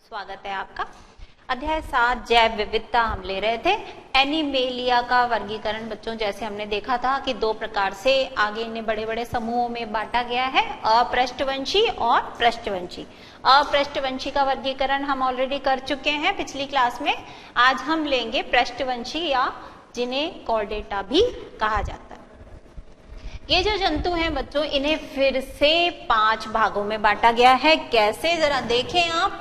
स्वागत है आपका। अध्याय 7 जैव विविधता हम ले रहे थे। एनिमेलिया का वर्गीकरण बच्चों जैसे हमने देखा था कि दो प्रकार से आगे इन्हें बड़े बड़े समूहों में बांटा गया है, अपृष्ठवंशी और पृष्ठवंशी। अपृष्ठवंशी का वर्गीकरण हम ऑलरेडी कर चुके हैं पिछली क्लास में। आज हम लेंगे पृष्ठवंशी या जिन्हें कॉर्डेटा भी कहा जाता है। ये जो जंतु हैं बच्चों, इन्हें फिर से 5 भागों में बांटा गया है। कैसे, जरा देखें आप।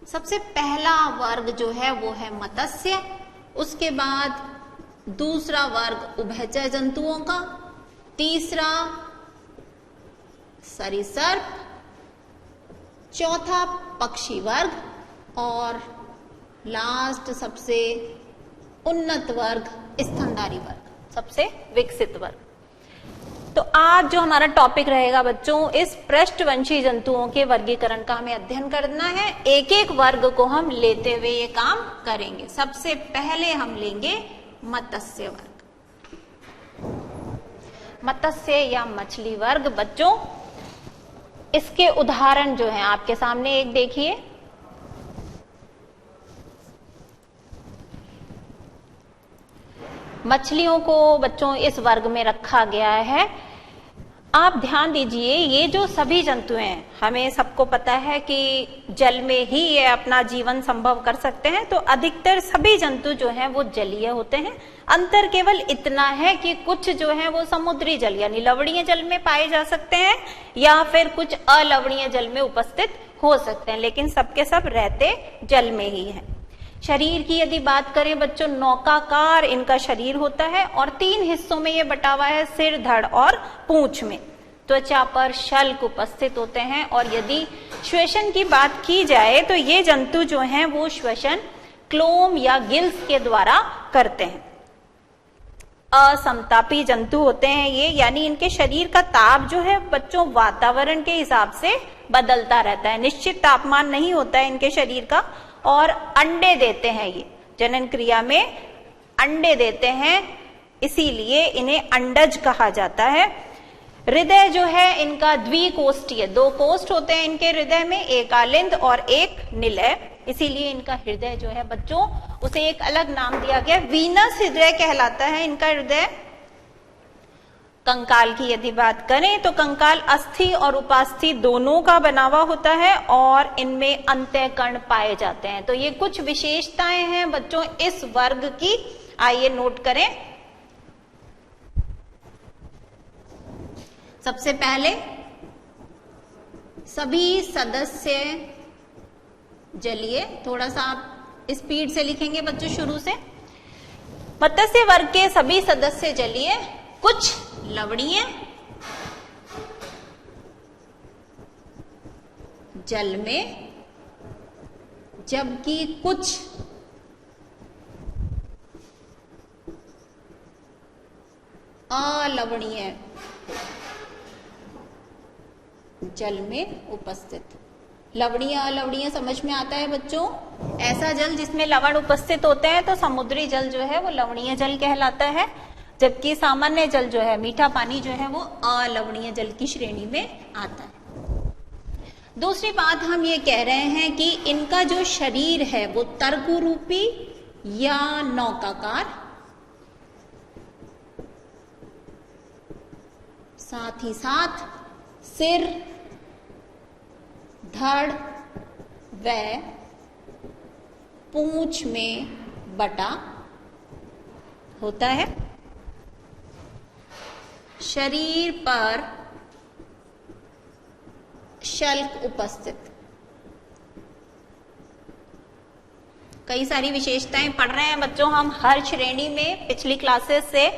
सबसे पहला वर्ग जो है वो है मत्स्य, उसके बाद दूसरा वर्ग उभयचर जंतुओं का, तीसरा सरीसृप, चौथा पक्षी वर्ग और लास्ट सबसे उन्नत वर्ग स्तनधारी वर्ग, सबसे विकसित वर्ग। तो आज जो हमारा टॉपिक रहेगा बच्चों, इस पृष्ठवंशी जंतुओं के वर्गीकरण का हमें अध्ययन करना है। एक एक वर्ग को हम लेते हुए ये काम करेंगे। सबसे पहले हम लेंगे मत्स्य वर्ग। मत्स्य या मछली वर्ग बच्चों, इसके उदाहरण जो हैं आपके सामने एक देखिए। मछलियों को बच्चों इस वर्ग में रखा गया है। आप ध्यान दीजिए, ये जो सभी जंतु हैं, हमें सबको पता है कि जल में ही ये अपना जीवन संभव कर सकते हैं। तो अधिकतर सभी जंतु जो हैं वो जलीय होते हैं। अंतर केवल इतना है कि कुछ जो है वो समुद्री जल यानी लवणीय जल में पाए जा सकते हैं या फिर कुछ अलवणीय जल में उपस्थित हो सकते हैं, लेकिन सबके सब रहते जल में ही हैं। शरीर की यदि बात करें बच्चों, नौकाकार इनका शरीर होता है और 3 हिस्सों में ये बटा हुआ है, सिर, धड़ और पूंछ में। त्वचा पर शल्क उपस्थित होते हैं और यदि श्वसन की बात की जाए तो ये जंतु जो हैं वो श्वसन क्लोम या गिल्स के द्वारा करते हैं। असमतापी जंतु होते हैं ये, यानी इनके शरीर का ताप जो है बच्चों वातावरण के हिसाब से बदलता रहता है। निश्चित तापमान नहीं होता है इनके शरीर का। और अंडे देते हैं, ये जनन क्रिया में अंडे देते हैं, इसीलिए इन्हें अंडज कहा जाता है। हृदय जो है इनका द्विकोष्ठीय, 2 कोष्ठ होते हैं इनके हृदय में, एक आलिंद और एक निलय, इसीलिए इनका हृदय जो है बच्चों उसे एक अलग नाम दिया गया, वीनस हृदय कहलाता है इनका हृदय। कंकाल की यदि बात करें तो कंकाल अस्थि और उपास्थि दोनों का बना हुआ होता है और इनमें अंतःकर्ण पाए जाते हैं। तो ये कुछ विशेषताएं हैं बच्चों इस वर्ग की, आइए नोट करें। सबसे पहले सभी सदस्य जलीय, थोड़ा सा आप स्पीड से लिखेंगे बच्चों शुरू से। मत्स्य वर्ग के सभी सदस्य जलीय, कुछ लवणीय, जल में, जबकि कुछ अलवणीय जल में उपस्थित। लवणीय अलवणीय समझ में आता है बच्चों? ऐसा जल जिसमें लवण उपस्थित होते हैं तो समुद्री जल जो है वो लवणीय जल कहलाता है, जबकि सामान्य जल जो है, मीठा पानी जो है वो अलवणीय जल की श्रेणी में आता है। दूसरी बात हम ये कह रहे हैं कि इनका जो शरीर है वो तर्कु रूपी या नौकाकार, साथ ही साथ सिर, धड़ व पूंछ में बटा होता है। शरीर पर शल्क उपस्थित। कई सारी विशेषताएं पढ़ रहे हैं बच्चों हम हर श्रेणी में पिछली क्लासेस से,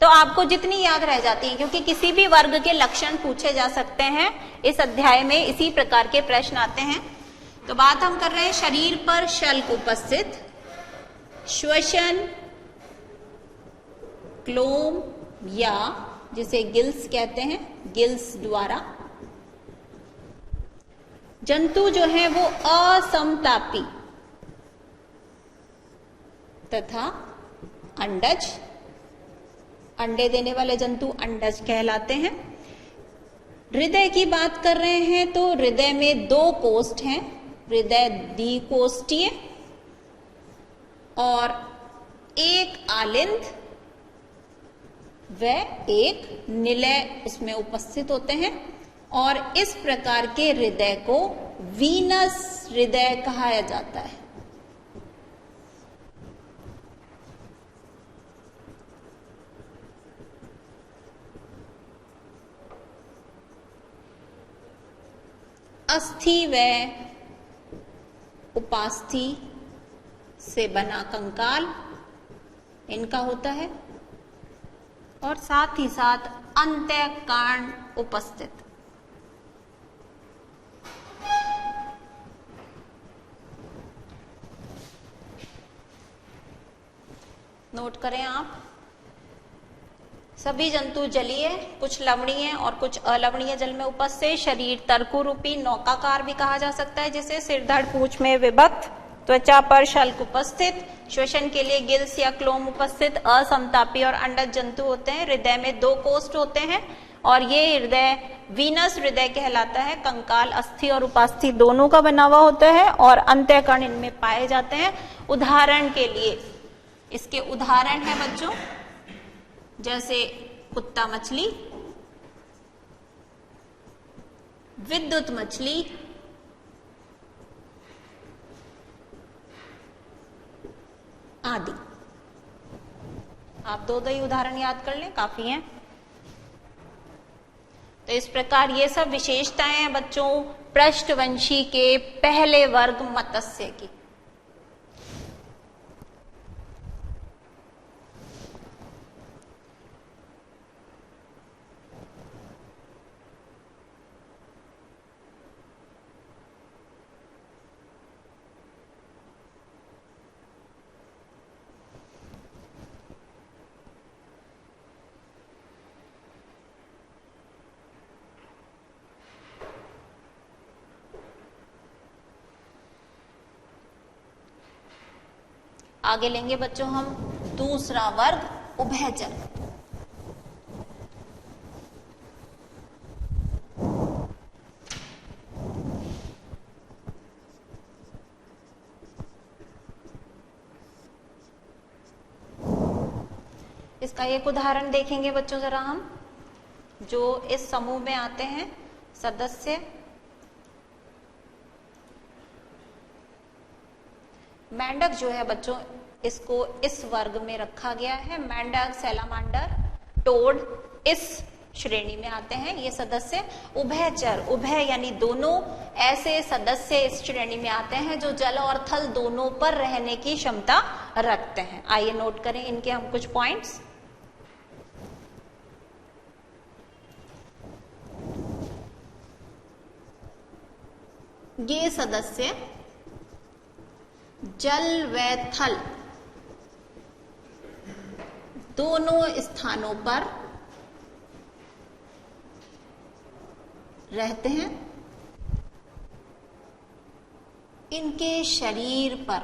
तो आपको जितनी याद रह जाती है, क्योंकि किसी भी वर्ग के लक्षण पूछे जा सकते हैं इस अध्याय में, इसी प्रकार के प्रश्न आते हैं। तो बात हम कर रहे हैं शरीर पर शल्क उपस्थित, श्वसन क्लोम या जिसे गिल्स कहते हैं, गिल्स द्वारा। जंतु जो है वो असमतापी तथा अंडज अंडे देने वाले जंतु अंडज कहलाते हैं। हृदय की बात कर रहे हैं तो हृदय में 2 कोष्ठ हैं, हृदय द्विकोष्ठीय और एक आलिंद व एक निलय उसमें उपस्थित होते हैं और इस प्रकार के हृदय को वीनस हृदय कहा जाता है। अस्थि व उपास्थि से बना कंकाल इनका होता है और साथ ही साथ अंतःकर्ण उपस्थित। नोट करें आप, सभी जंतु जलीय, कुछ लवणीय और कुछ अलवणीय जल में उपस्थित। शरीर तर्कु रूपी नौकाकार भी कहा जा सकता है, जिसे सिर धड़ पूंछ में विभक्त, त्वचा पर शल्क उपस्थित, श्वसन के लिए गिल्स या क्लोम उपस्थित, असमतापी और अंडज जंतु होते हैं। हृदय में 2 कोष्ठ होते हैं और ये हृदय वीनस हृदय कहलाता है। कंकाल अस्थि और उपास्थि दोनों का बना हुआ होता है और अंतःकर्ण इनमें पाए जाते हैं। उदाहरण के लिए इसके उदाहरण है बच्चों, जैसे कुत्ता मछली, विद्युत मछली, आदि। आप 2 ही उदाहरण याद कर लें, काफी हैं। तो इस प्रकार ये सब विशेषताएं हैं बच्चों पृष्ठवंशी के पहले वर्ग मत्स्य की। आगे लेंगे बच्चों हम दूसरा वर्ग उभयचर। इसका एक उदाहरण देखेंगे बच्चों जरा हम, जो इस समूह में आते हैं सदस्य। मेंढक जो है बच्चों, इसको इस वर्ग में रखा गया है। मेंढक, सैलामांडर, टोड इस श्रेणी में आते हैं ये सदस्य। उभयचर, उभय यानी दोनों, ऐसे सदस्य इस श्रेणी में आते हैं जो जल और थल दोनों पर रहने की क्षमता रखते हैं। आइए नोट करें इनके हम कुछ पॉइंट्स। ये सदस्य जल व थल दोनों स्थानों पर रहते हैं। इनके शरीर पर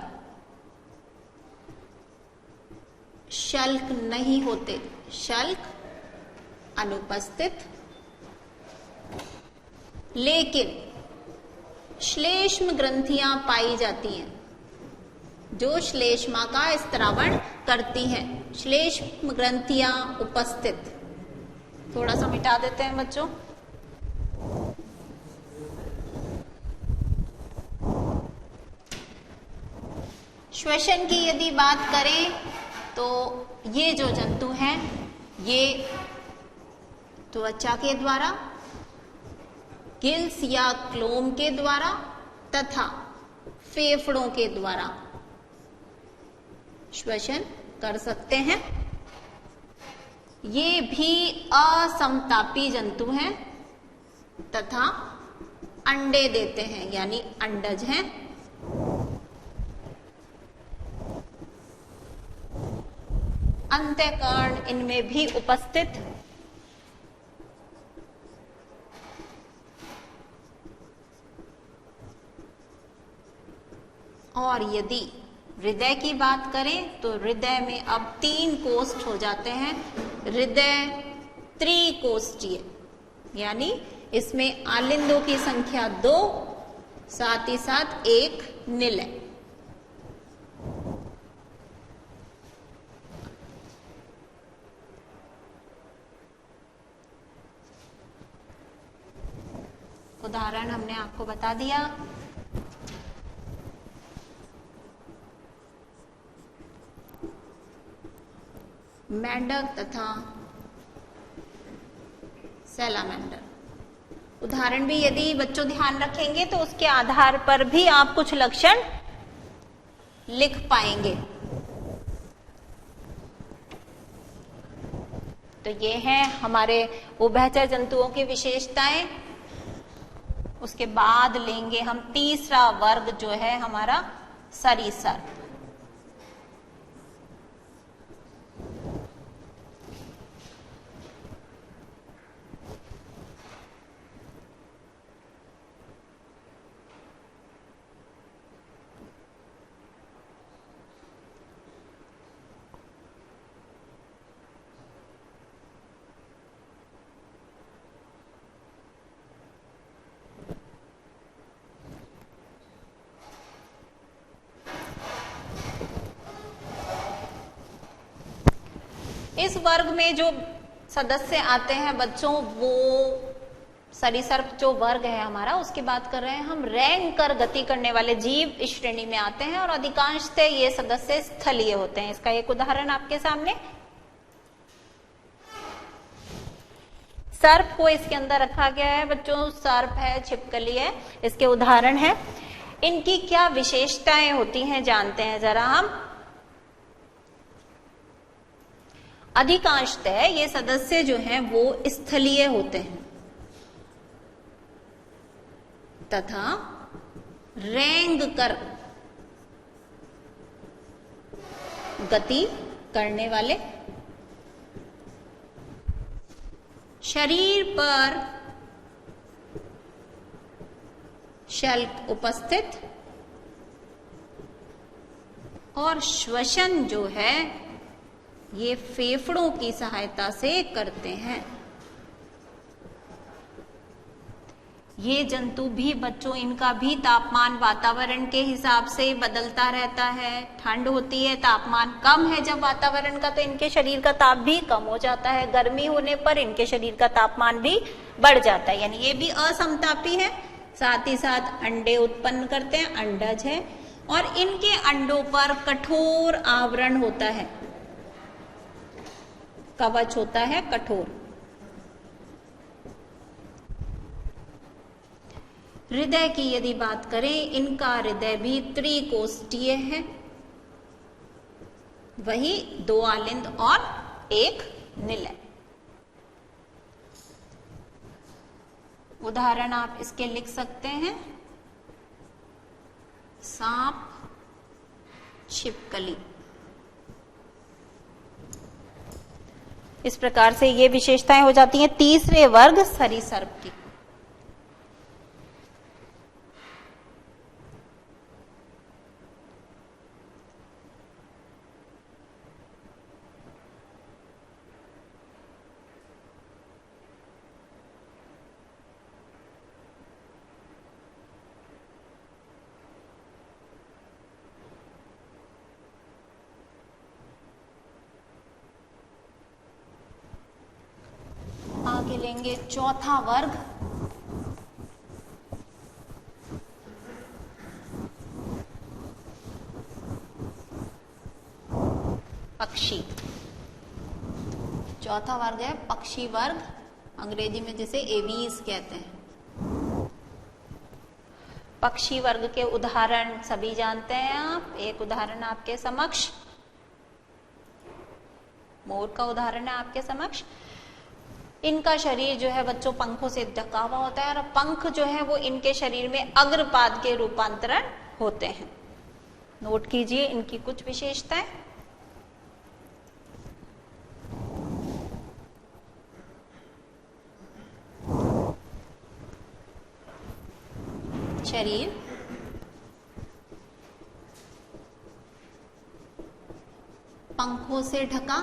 शल्क नहीं होते, शल्क अनुपस्थित, लेकिन श्लेष्म ग्रंथियां पाई जाती हैं जो श्लेष्मा का स्त्रावण करती हैं। श्लेष्म ग्रंथियां उपस्थित। थोड़ा सा मिटा देते हैं बच्चों। श्वसन की यदि बात करें तो ये जो जंतु हैं ये त्वचा के द्वारा, गिल्स या क्लोम के द्वारा तथा फेफड़ों के द्वारा श्वसन कर सकते हैं। ये भी असमतापी जंतु हैं तथा अंडे देते हैं, यानी अंडज हैं। अंतःकर्ण इनमें भी उपस्थित। और यदि हृदय की बात करें तो हृदय में अब 3 कोष्ठ हो जाते हैं। हृदय त्रिकोष्ठीय, यानी इसमें आलिंदों की संख्या 2, साथ ही साथ एक निलय। उदाहरण हमने आपको बता दिया। मेंढक तथा सैलामेंडर। उदाहरण भी यदि बच्चों ध्यान रखेंगे तो उसके आधार पर भी आप कुछ लक्षण लिख पाएंगे। तो ये हैं हमारे उभयचर जंतुओं की विशेषताएं। उसके बाद लेंगे हम तीसरा वर्ग जो है हमारा सरीसृप। इस वर्ग में जो सदस्य आते हैं बच्चों, वो सरीसृप जो वर्ग है हमारा, उसकी बात कर रहे हैं हम। रैंक कर गति करने वाले जीव इस श्रेणी में आते हैं और अधिकांशतः ये सदस्य स्थलीय होते हैं। इसका एक उदाहरण आपके सामने, सर्प को इसके अंदर रखा गया है बच्चों। सर्प है, छिपकली है, इसके उदाहरण है। इनकी क्या विशेषताएं होती हैं जानते हैं जरा हम। अधिकांशतः ये सदस्य जो हैं वो स्थलीय होते हैं तथा रेंग कर गति करने वाले, शरीर पर शल्क उपस्थित और श्वसन जो है ये फेफड़ों की सहायता से करते हैं। ये जंतु भी बच्चों, इनका भी तापमान वातावरण के हिसाब से बदलता रहता है। ठंड होती है, तापमान कम है जब वातावरण का, तो इनके शरीर का ताप भी कम हो जाता है। गर्मी होने पर इनके शरीर का तापमान भी बढ़ जाता है, यानी ये भी असमतापी है। साथ ही साथ अंडे उत्पन्न करते हैं, अंडज है, और इनके अंडों पर कठोर आवरण होता है, कवच होता है कठोर। हृदय की यदि बात करें, इनका हृदय भी त्रिकोष्ठीय है, वही 2 आलिंद और 1 निलय। उदाहरण आप इसके लिख सकते हैं, सांप, छिपकली। इस प्रकार से ये विशेषताएं हो जाती हैं तीसरे वर्ग सरीसृप की। आगे लेंगे चौथा वर्ग, पक्षी। चौथा वर्ग है पक्षी वर्ग, अंग्रेजी में जिसे एवीज कहते हैं। पक्षी वर्ग के उदाहरण सभी जानते हैं आप। एक उदाहरण आपके समक्ष, मोर का उदाहरण है आपके समक्ष। इनका शरीर जो है बच्चों पंखों से ढका हुआ होता है, और पंख जो है वो इनके शरीर में अग्रपाद के रूपांतरण होते हैं। नोट कीजिए इनकी कुछ विशेषताएं। शरीर पंखों से ढका,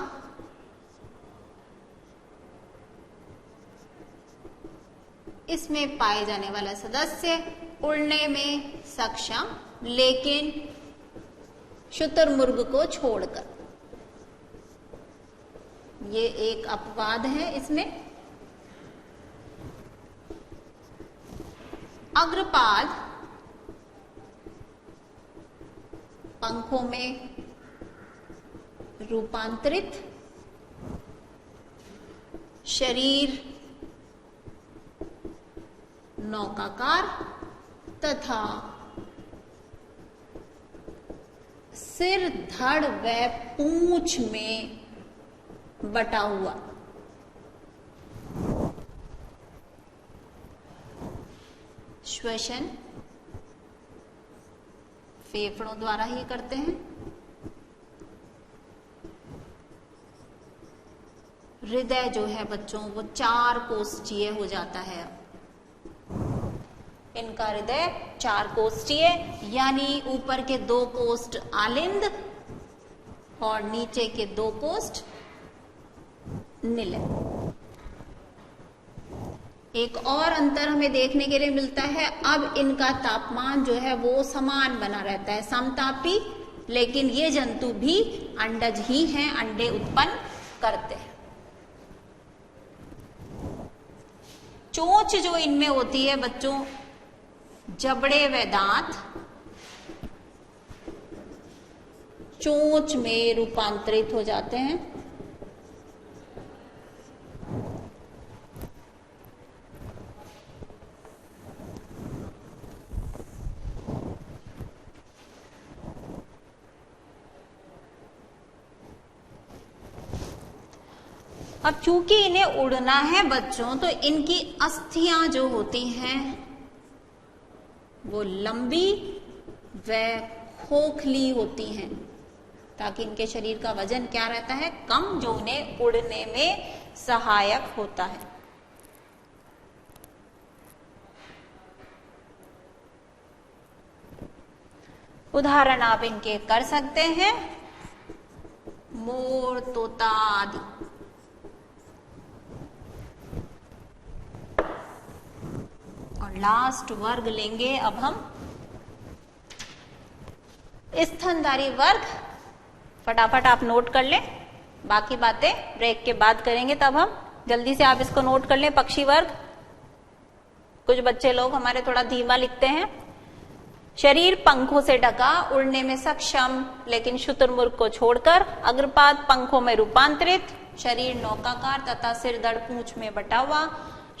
इसमें पाए जाने वाला सदस्य उड़ने में सक्षम लेकिन शुतुरमुर्ग को छोड़कर। ये एक अपवाद है इसमें। अग्रपाद पंखों में रूपांतरित, शरीर नौकाकार तथा सिर, धड़ व पूंछ में बटा हुआ। श्वसन फेफड़ों द्वारा ही करते हैं। हृदय जो है बच्चों वो 4 कोष्ठीय हो जाता है। इनका हृदय 4 कोष्ठीय यानी ऊपर के 2 कोष्ठ आलिंद और नीचे के 2 कोष्ठ निलिंद। एक और अंतर हमें देखने के लिए मिलता है, अब इनका तापमान जो है वो समान बना रहता है, समतापी, लेकिन ये जंतु भी अंडज ही हैं, अंडे उत्पन्न करते हैं। चोंच जो इनमें होती है बच्चों, जबड़े व दांत चोंच में रूपांतरित हो जाते हैं। अब चूंकि इन्हें उड़ना है बच्चों, तो इनकी अस्थियां जो होती हैं वो लंबी व खोखली होती हैं, ताकि इनके शरीर का वजन क्या रहता है, कम, जो उन्हें उड़ने में सहायक होता है। उदाहरण आप इनके कर सकते हैं, मोर, तोता आदि। और लास्ट वर्ग लेंगे अब हम स्तनधारी वर्ग। फटाफट आप नोट कर लें, बाकी बातें ब्रेक के बाद करेंगे, तब हम जल्दी से आप इसको नोट कर लें। पक्षी वर्ग, कुछ बच्चे लोग हमारे थोड़ा धीमा लिखते हैं। शरीर पंखों से ढका, उड़ने में सक्षम लेकिन शुतुरमुर्ग को छोड़कर। अग्रपाद पंखों में रूपांतरित, शरीर नौकाकार तथा सिर, धड़, पूंछ में बटा हुआ।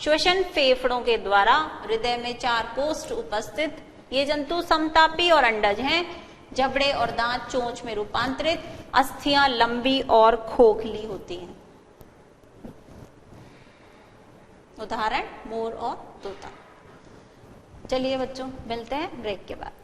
श्वसन फेफड़ों के द्वारा, हृदय में 4 कोष्ठ उपस्थित। ये जंतु समतापी और अंडज हैं। जबड़े और दांत चोंच में रूपांतरित। अस्थियां लंबी और खोखली होती हैं। उदाहरण मोर और तोता। चलिए बच्चों, मिलते हैं ब्रेक के बाद।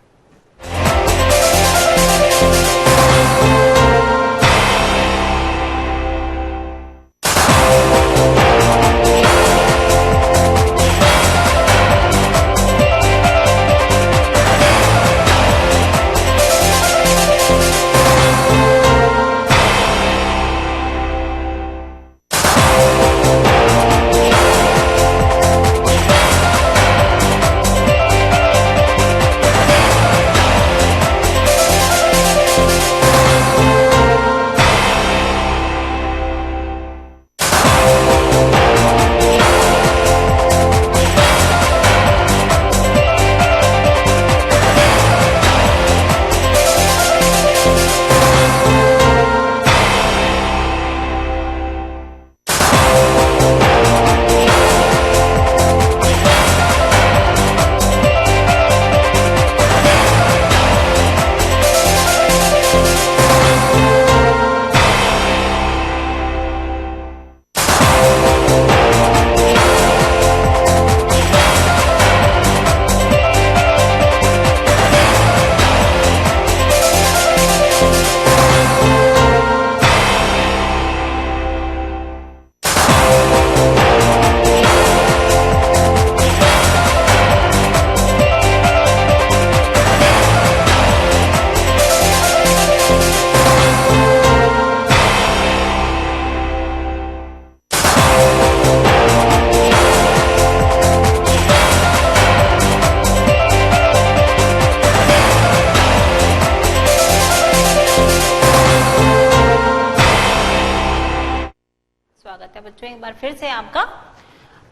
बच्चों एक बार फिर से आपका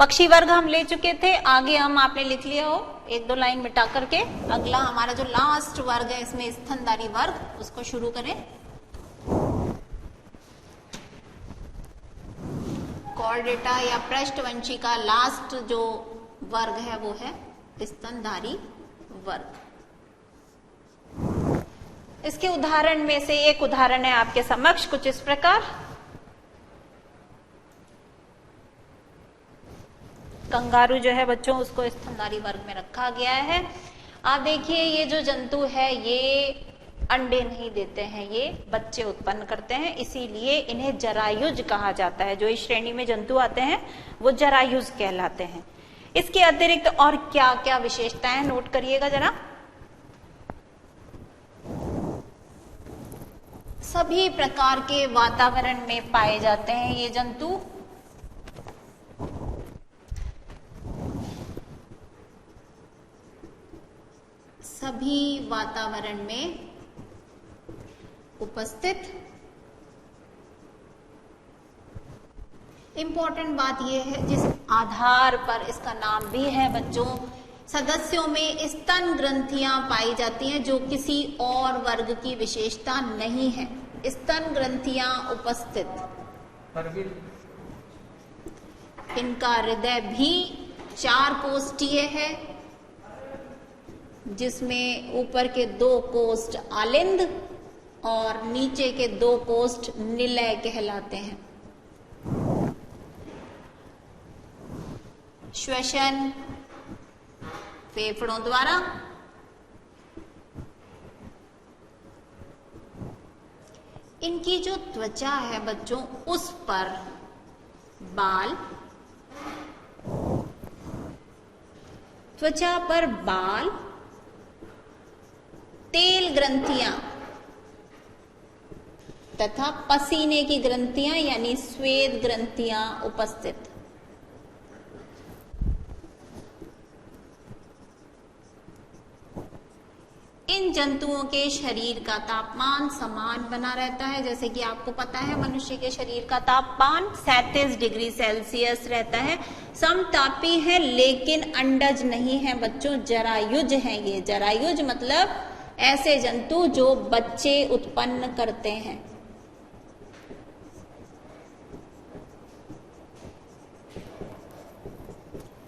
पक्षी वर्ग हम ले चुके थे, आगे हम आपने लिख लिया हो एक दो लाइन मिटा करके। अगला हमारा जो लास्ट वर्ग है इसमें स्तनधारी वर्ग, उसको शुरू करें। कॉर्डेटा या पृष्ठवंशी का लास्ट जो वर्ग है वो है स्तनधारी वर्ग। इसके उदाहरण में से एक उदाहरण है आपके समक्ष कुछ इस प्रकार। कंगारू जो है बच्चों उसको स्तनधारी वर्ग में रखा गया है। आप देखिए ये जो जंतु है ये अंडे नहीं देते हैं, ये बच्चे उत्पन्न करते हैं, इसीलिए इन्हें जरायुज कहा जाता है। जो इस श्रेणी में जंतु आते हैं वो जरायुज कहलाते हैं। इसके अतिरिक्त और क्या क्या विशेषताएं नोट करिएगा जरा। सभी प्रकार के वातावरण में पाए जाते हैं ये जंतु। सभी वातावरण में उपस्थित। इंपॉर्टेंट बात यह है जिस आधार पर इसका नाम भी है बच्चों, सदस्यों में स्तन ग्रंथियां पाई जाती हैं जो किसी और वर्ग की विशेषता नहीं है। स्तन ग्रंथियां उपस्थित। इनका हृदय भी 4 कोष्ठीय है जिसमें ऊपर के 2 कोष्ठ आलिंद और नीचे के 2 कोष्ठ निलय कहलाते हैं। श्वसन फेफड़ों द्वारा। इनकी जो त्वचा है बच्चों उस पर बाल, त्वचा पर बाल, तेल ग्रंथियां तथा पसीने की ग्रंथियां यानी स्वेद ग्रंथियां उपस्थित। इन जंतुओं के शरीर का तापमान समान बना रहता है। जैसे कि आपको पता है मनुष्य के शरीर का तापमान 37 डिग्री सेल्सियस रहता है। समतापी है लेकिन अंडज नहीं है बच्चों, जरायुज है ये। जरायुज मतलब ऐसे जंतु जो बच्चे उत्पन्न करते हैं।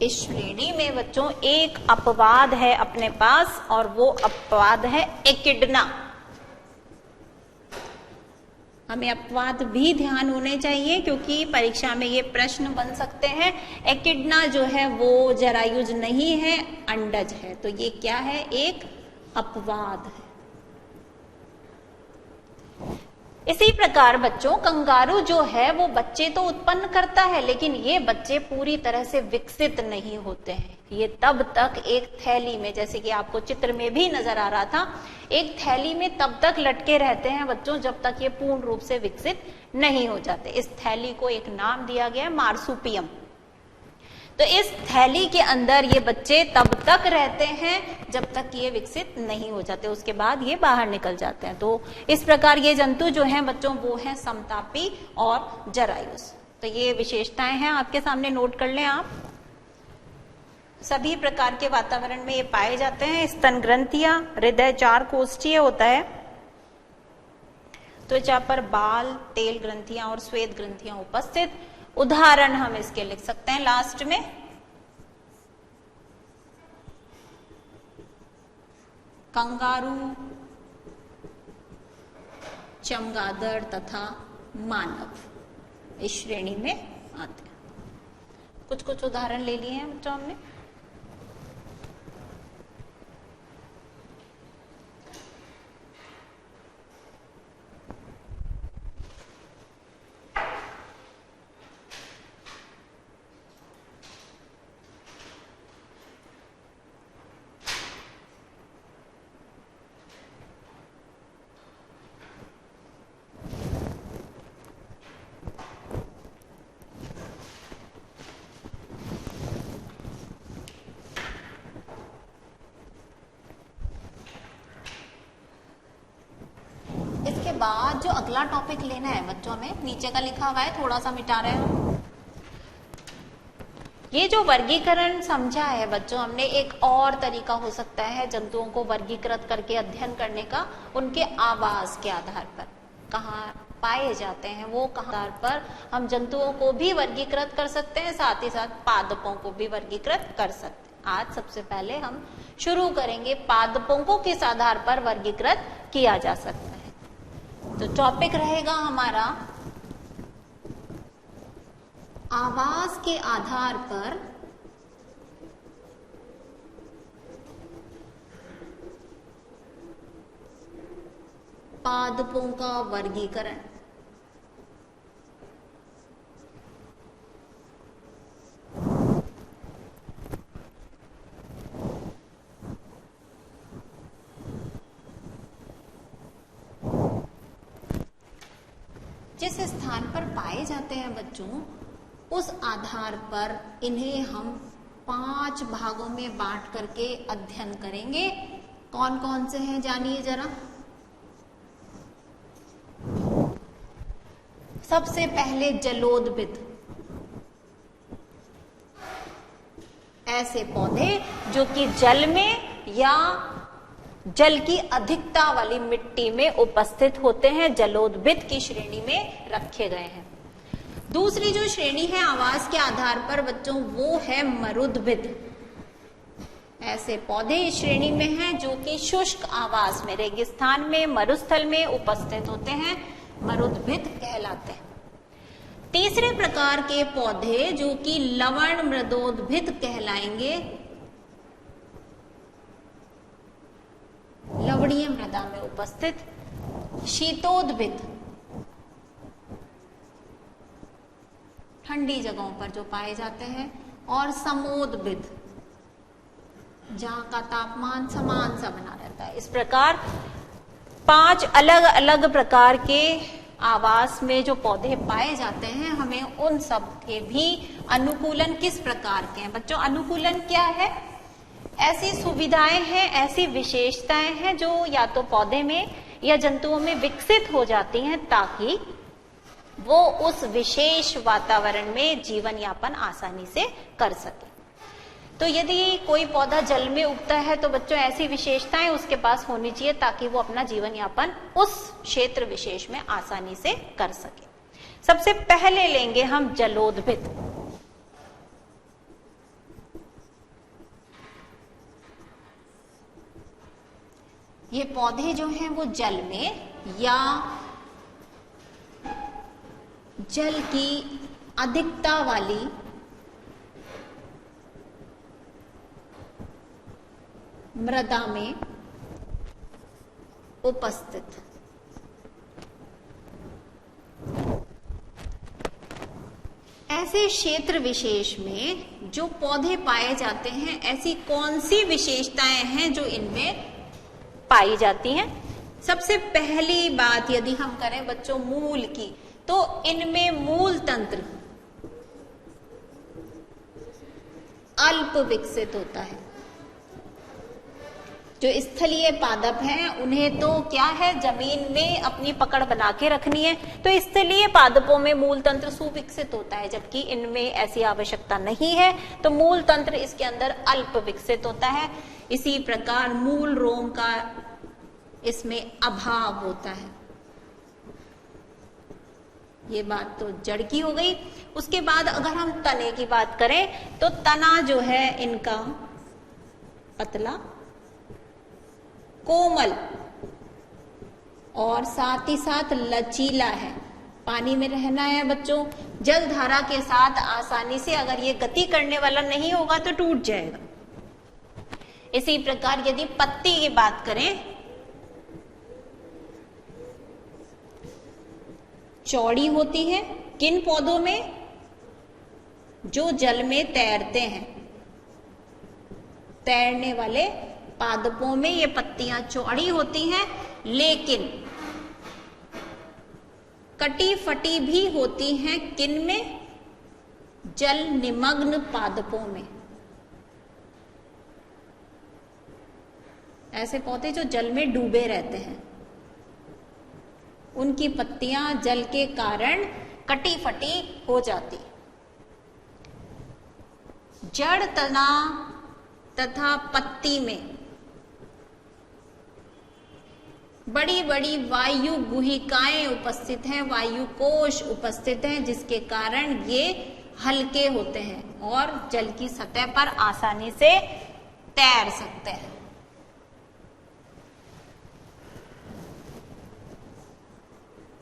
इस श्रेणी में बच्चों एक अपवाद है अपने पास और वो अपवाद है एकिडना। हमें अपवाद भी ध्यान होने चाहिए क्योंकि परीक्षा में ये प्रश्न बन सकते हैं। एकिडना जो है वो जरायुज नहीं है, अंडज है। तो ये क्या है? एक अपवाद है। इसी प्रकार बच्चों कंगारू जो है वो बच्चे तो उत्पन्न करता है लेकिन ये बच्चे पूरी तरह से विकसित नहीं होते हैं। ये तब तक एक थैली में, जैसे कि आपको चित्र में भी नजर आ रहा था, एक थैली में तब तक लटके रहते हैं बच्चों जब तक ये पूर्ण रूप से विकसित नहीं हो जाते। इस थैली को एक नाम दिया गया है मार्सुपियम। तो इस थैली के अंदर ये बच्चे तब तक रहते हैं जब तक ये विकसित नहीं हो जाते, उसके बाद ये बाहर निकल जाते हैं। तो इस प्रकार ये जंतु जो हैं बच्चों वो हैं समतापी और जरायुज। तो ये विशेषताएं हैं आपके सामने, नोट कर लें आप। सभी प्रकार के वातावरण में ये पाए जाते हैं। स्तन ग्रंथियां, हृदय 4 कोष्ठीय होता है, त्वचा पर बाल, तेल ग्रंथियां और श्वेत ग्रंथियां उपस्थित। उदाहरण हम इसके लिख सकते हैं लास्ट में। कंगारू, चमगादड़ तथा मानव इस श्रेणी में आते हैं। कुछ कुछ उदाहरण ले लिए हैं बच्चों हमने। बाद जो अगला टॉपिक लेना है बच्चों में, नीचे का लिखा हुआ है, थोड़ा सा मिटा रहे हैं हम। ये जो वर्गीकरण समझा है बच्चों हमने, एक और तरीका हो सकता है जंतुओं को वर्गीकृत करके अध्ययन करने का, उनके आवास के आधार पर, कहाँ पाए जाते हैं वो कहाँ आधार पर हम जंतुओं को भी वर्गीकृत कर सकते हैं, साथ ही साथ पादपों को भी वर्गीकृत कर सकते हैं। आज सबसे पहले हम शुरू करेंगे पादपों को किस आधार पर वर्गीकृत किया जा सकता है। तो टॉपिक रहेगा हमारा आवास के आधार पर पादपों का वर्गीकरण। जिस स्थान पर पाए जाते हैं बच्चों, उस आधार पर इन्हें हम 5 भागों में बांट करके अध्ययन करेंगे। कौन कौन से हैं जानिए जरा। सबसे पहले जलोदभिद, ऐसे पौधे जो कि जल में या जल की अधिकता वाली मिट्टी में उपस्थित होते हैं, जलोदभिद की श्रेणी में रखे गए हैं। दूसरी जो श्रेणी है आवास के आधार पर बच्चों, वो है मरुद्भिद। ऐसे पौधे इस श्रेणी में हैं जो कि शुष्क आवास में, रेगिस्तान में, मरुस्थल में उपस्थित होते हैं, मरुद्भिद कहलाते हैं। तीसरे प्रकार के पौधे जो कि लवण मृदोद्भिद कहलाएंगे, लवणीय मृदा में उपस्थित। शीतोद्भिद, ठंडी जगहों पर जो पाए जाते हैं। और समोद्भिद, जहां का तापमान समान सा बना रहता है। इस प्रकार 5 अलग अलग प्रकार के आवास में जो पौधे पाए जाते हैं, हमें उन सब के भी अनुकूलन किस प्रकार के हैं बच्चों। अनुकूलन क्या है? ऐसी सुविधाएं हैं, ऐसी विशेषताएं हैं जो या तो पौधे में या जंतुओं में विकसित हो जाती हैं ताकि वो उस विशेष वातावरण में जीवन यापन आसानी से कर सके। तो यदि कोई पौधा जल में उगता है तो बच्चों ऐसी विशेषताएं उसके पास होनी चाहिए ताकि वो अपना जीवन यापन उस क्षेत्र विशेष में आसानी से कर सके। सबसे पहले लेंगे हम जलोदभिद। ये पौधे जो हैं वो जल में या जल की अधिकता वाली मृदा में उपस्थित। ऐसे क्षेत्र विशेष में जो पौधे पाए जाते हैं, ऐसी कौन सी विशेषताएं हैं जो इनमें पाई जाती हैं? सबसे पहली बात यदि हम करें बच्चों मूल की, तो इनमें मूल तंत्र अल्प विकसित होता है। जो स्थलीय पादप हैं उन्हें तो क्या है, जमीन में अपनी पकड़ बना के रखनी है, तो स्थलीय पादपों में मूल तंत्र सुविकसित होता है, जबकि इनमें ऐसी आवश्यकता नहीं है, तो मूल तंत्र इसके अंदर अल्प विकसित होता है। इसी प्रकार मूल रोम का इसमें अभाव होता है। ये बात तो जड़ की हो गई। उसके बाद अगर हम तने की बात करें तो तना जो है इनका पतला, कोमल और साथ ही साथ लचीला है। पानी में रहना है बच्चों, जल धारा के साथ आसानी से अगर ये गति करने वाला नहीं होगा तो टूट जाएगा। इसी प्रकार यदि पत्ती की बात करें, चौड़ी होती है। किन पौधों में? जो जल में तैरते हैं, तैरने वाले पादपों में ये पत्तियां चौड़ी होती हैं, लेकिन कटी फटी भी होती हैं। किन में? जल निमग्न पादपों में। ऐसे पौधे जो जल में डूबे रहते हैं, उनकी पत्तियां जल के कारण कटी फटी हो जाती। जड़ तना तथा पत्ती में बड़ी बड़ी वायु गुहिकाएं उपस्थित हैं, वायु कोश उपस्थित हैं, जिसके कारण ये हल्के होते हैं और जल की सतह पर आसानी से तैर सकते हैं।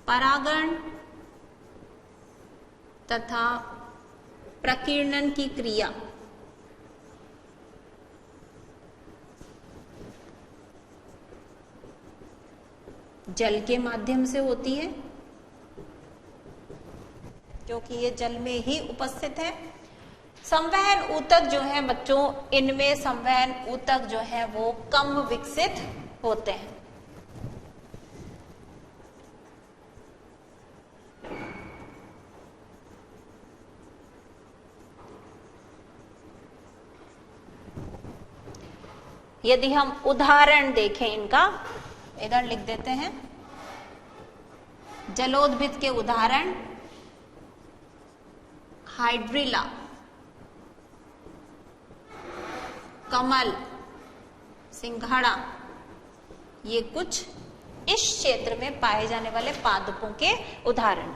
परागण तथा प्रकीर्णन की क्रिया जल के माध्यम से होती है, क्योंकि ये जल में ही उपस्थित है। संवहन ऊतक जो है बच्चों, इनमें संवहन ऊतक जो है वो कम विकसित होते हैं। यदि हम उदाहरण देखें इनका, इधर लिख देते हैं जलोद्भिद के उदाहरण, हाइड्रिला, कमल, सिंघाड़ा, ये कुछ इस क्षेत्र में पाए जाने वाले पादपों के उदाहरण।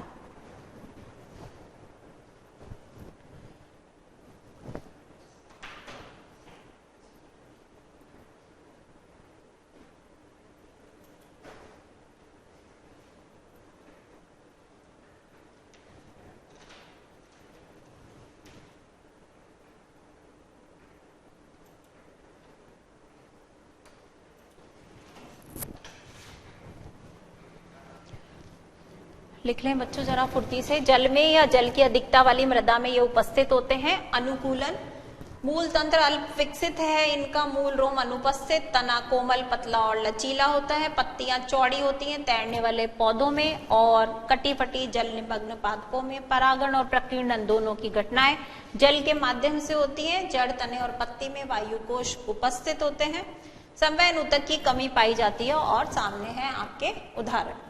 लिख लें बच्चों जरा फुर्ती से। जल में या जल की अधिकता वाली मृदा में ये उपस्थित होते हैं। अनुकूलन, मूल तंत्र अल्प विकसित है, इनका मूल रोम अनुपस्थित, तना कोमल, पतला और लचीला होता है, पत्तियां चौड़ी होती हैं तैरने वाले पौधों में और कटी फटी जल निमग्न पादपों में। परागण और प्रकीर्णन दोनों की घटनाएं जल के माध्यम से होती हैं। जड़, तने और पत्ती में वायु कोश उपस्थित होते हैं। संवहन ऊतक की कमी पाई जाती है और सामने है आपके उदाहरण।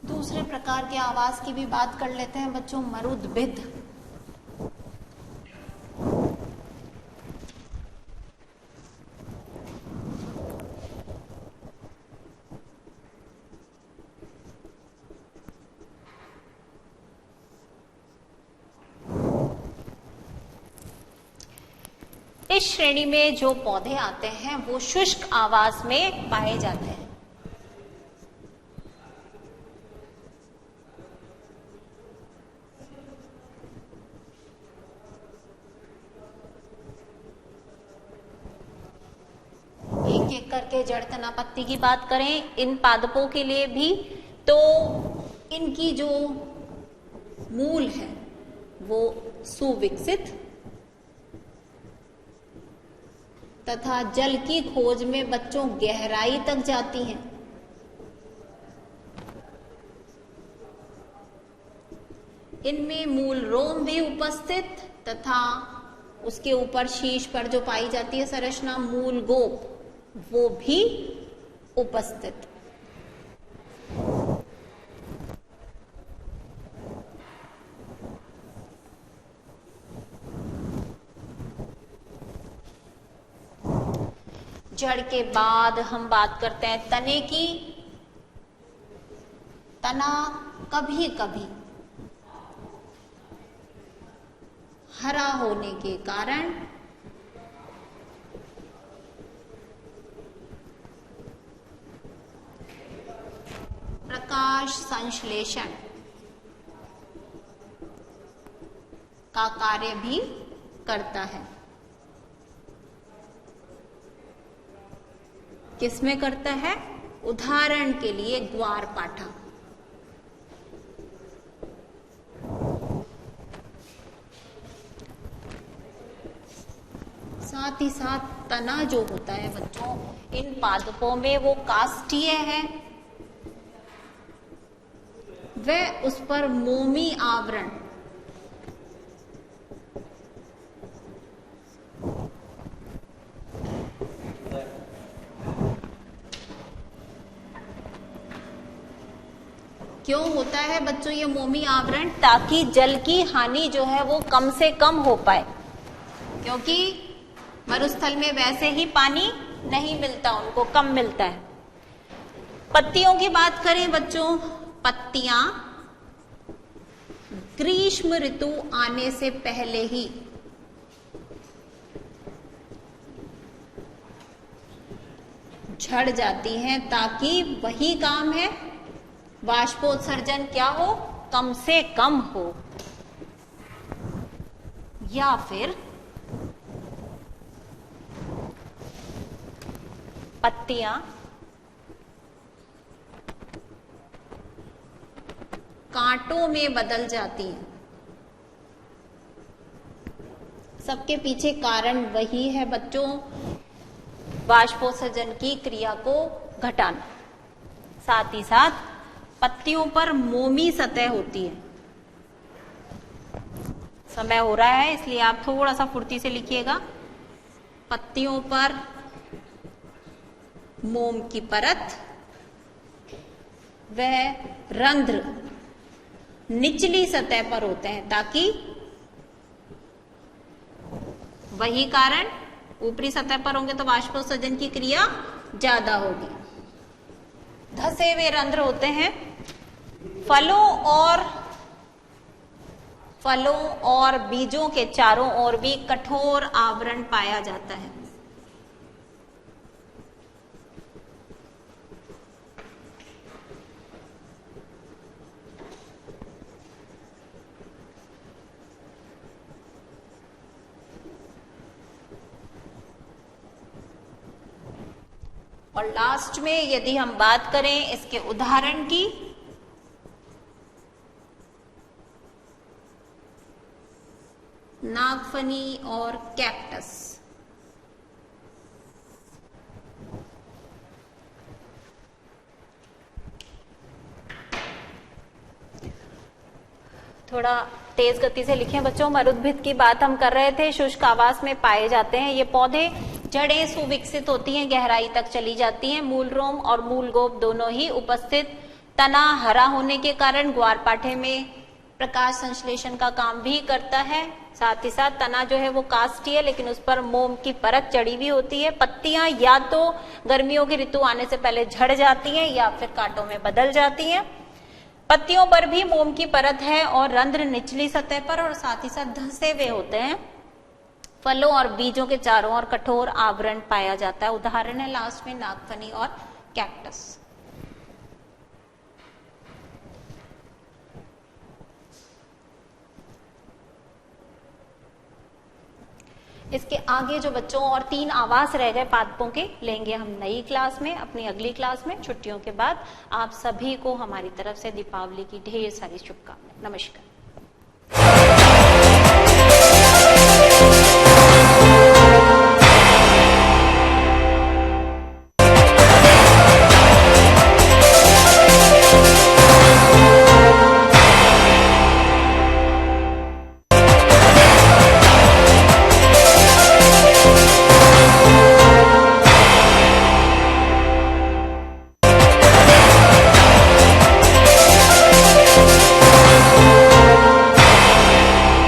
दूसरे प्रकार के आवास की भी बात कर लेते हैं बच्चों, मरुद्भिद। इस श्रेणी में जो पौधे आते हैं वो शुष्क आवास में पाए जाते हैं। एक एक करके जड़, तना, पत्ती की बात करें इन पादपों के लिए भी, तो इनकी जो मूल है वो सुविकसित तथा जल की खोज में बच्चों गहराई तक जाती हैं। इनमें मूल रोम भी उपस्थित तथा उसके ऊपर शीश पर जो पाई जाती है संरचना मूल गोप, वो भी उपस्थित। जड़ के बाद हम बात करते हैं तने की। तना कभी कभी हरा होने के कारण प्रकाश संश्लेषण का कार्य भी करता है। किसमें करता है? उदाहरण के लिए ग्वारपाठा। साथ ही साथ तना जो होता है बच्चों इन पादपों में वो काष्ठीय है, वह उस पर मोमी आवरण क्यों होता है बच्चों ये मोमी आवरण? ताकि जल की हानि जो है वो कम से कम हो पाए, क्योंकि मरुस्थल में वैसे ही पानी नहीं मिलता, उनको कम मिलता है। पत्तियों की बात करें बच्चों, पत्तियां ग्रीष्म ऋतु आने से पहले ही झड़ जाती हैं, ताकि वही काम है, वाष्पोत्सर्जन क्या हो, कम से कम हो। या फिर पत्तियां कांटों में बदल जाती हैं। सबके पीछे कारण वही है बच्चों, वाष्पोत्सर्जन की क्रिया को घटाना। साथ ही साथ पत्तियों पर मोमी सतह होती है। समय हो रहा है इसलिए आप थोड़ा सा फुर्ती से लिखिएगा। पत्तियों पर मोम की परत, वह रंध्र निचली सतह पर होते हैं, ताकि वही कारण, ऊपरी सतह पर होंगे तो वाष्पोत्सर्जन की क्रिया ज्यादा होगी। धसे हुए रंध्र होते हैं। फलों और बीजों के चारों ओर भी कठोर आवरण पाया जाता है। और लास्ट में यदि हम बात करें इसके उदाहरण की, नागफनी और कैक्टस। थोड़ा तेज गति से लिखें बच्चों। मरुद्भिद की बात हम कर रहे थे। शुष्क आवास में पाए जाते हैं ये पौधे। जड़ें सुविकसित होती हैं, गहराई तक चली जाती हैं। मूल रोम और मूल गोप दोनों ही उपस्थित। तना हरा होने के कारण ग्वारपाठे में प्रकाश संश्लेषण का काम भी करता है। साथ ही साथ तना जो है वो काष्ठीय है, लेकिन उस पर मोम की परत चढ़ी हुई होती है। पत्तियां या तो गर्मियों की ऋतु आने से पहले झड़ जाती हैं या फिर कांटों में बदल जाती हैं। पत्तियों पर भी मोम की परत है और रंध्र निचली सतह पर और साथ ही साथ धंसे हुए होते हैं। फलों और बीजों के चारों ओर कठोर आवरण पाया जाता है। उदाहरण है लास्ट में नागफनी और कैक्टस। इसके आगे जो बच्चों और 3 आवास रह गए पादपों के, लेंगे हम नई क्लास में, अपनी अगली क्लास में छुट्टियों के बाद। आप सभी को हमारी तरफ से दीपावली की ढेर सारी शुभकामनाएं। नमस्कार।